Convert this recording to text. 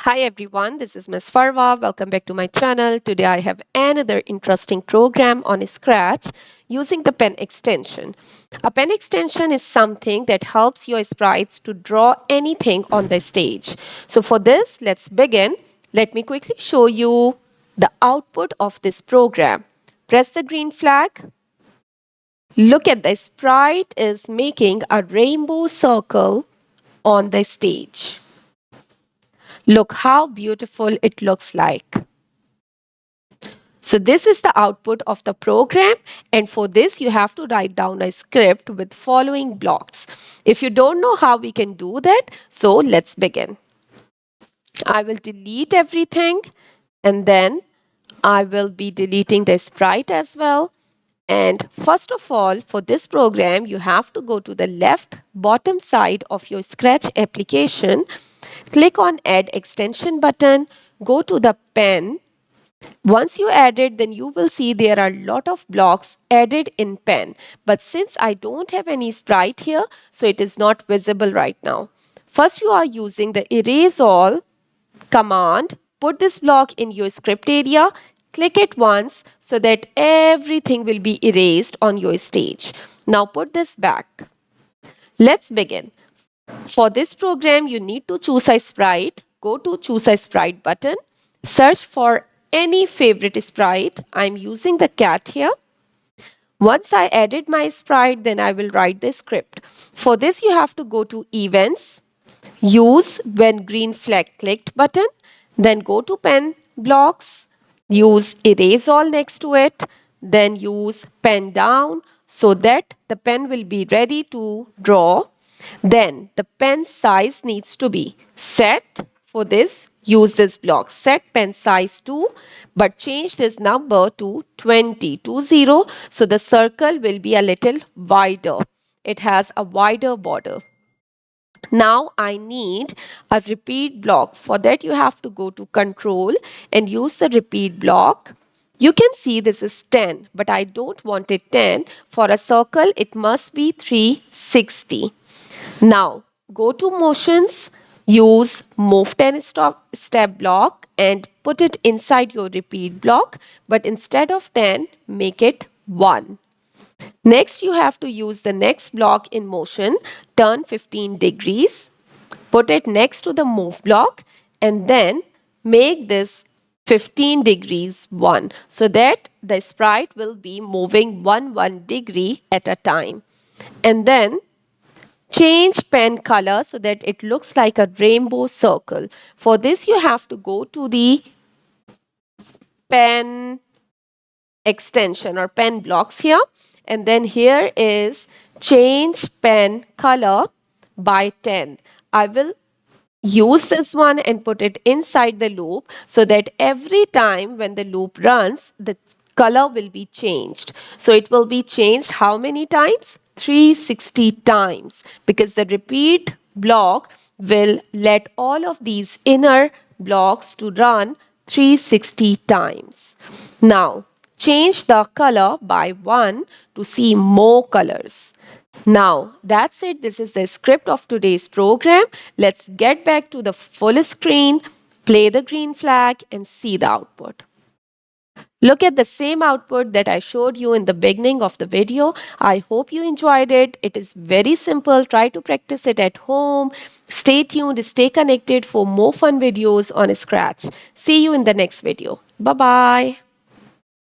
Hi everyone, this is Ms. Farwa. Welcome back to my channel. Today I have another interesting program on Scratch using the pen extension. A pen extension is something that helps your sprites to draw anything on the stage. So for this, let's begin. Let me quickly show you the output of this program. Press the green flag. Look at the sprite is making a rainbow circle on the stage. Look how beautiful it looks like. So this is the output of the program, and for this you have to write down a script with following blocks. If you don't know how we can do that, so let's begin. I will delete everything and then I will be deleting the sprite as well. And first of all, for this program, you have to go to the left bottom side of your Scratch application, click on Add Extension button, go to the pen. Once you add it, then you will see there are a lot of blocks added in pen. But since I don't have any sprite here, so it is not visible right now. First, you are using the erase all command. Put this block in your script area. Click it once so that everything will be erased on your stage. Now put this back. Let's begin. For this program, you need to choose a sprite. Go to choose a sprite button. Search for any favorite sprite. I'm using the cat here. Once I added my sprite, then I will write the script. For this, you have to go to events, use when green flag clicked button, then go to pen blocks, use erase all next to it, then use pen down so that the pen will be ready to draw. Then the pen size needs to be set. For this, use this block set pen size to, but change this number to 20 so the circle will be a little wider. It has a wider border. Now I need a repeat block. For that you have to go to control and use the repeat block. You can see this is 10, but I don't want it 10. For a circle it must be 360. Now go to motions, use move 10 step block and put it inside your repeat block, but instead of 10 make it 1. Next, you have to use the next block in motion, turn 15 degrees, put it next to the move block, and then make this 15 degrees 1 so that the sprite will be moving 1 degree at a time. And then change pen color so that it looks like a rainbow circle. For this, you have to go to the pen extension or pen blocks here, and then here is change pen color by 10. I will use this one and put it inside the loop so that every time when the loop runs the color will be changed. So it will be changed how many times? 360 times, because the repeat block will let all of these inner blocks to run 360 times. Now change the color by 1 to see more colors. Now that's it. This is the script of today's program. Let's get back to the full screen, play the green flag and see the output. Look at the same output that I showed you in the beginning of the video. I hope you enjoyed it. It is very simple. Try to practice it at home. Stay tuned, stay connected for more fun videos on Scratch. See you in the next video. Bye-bye.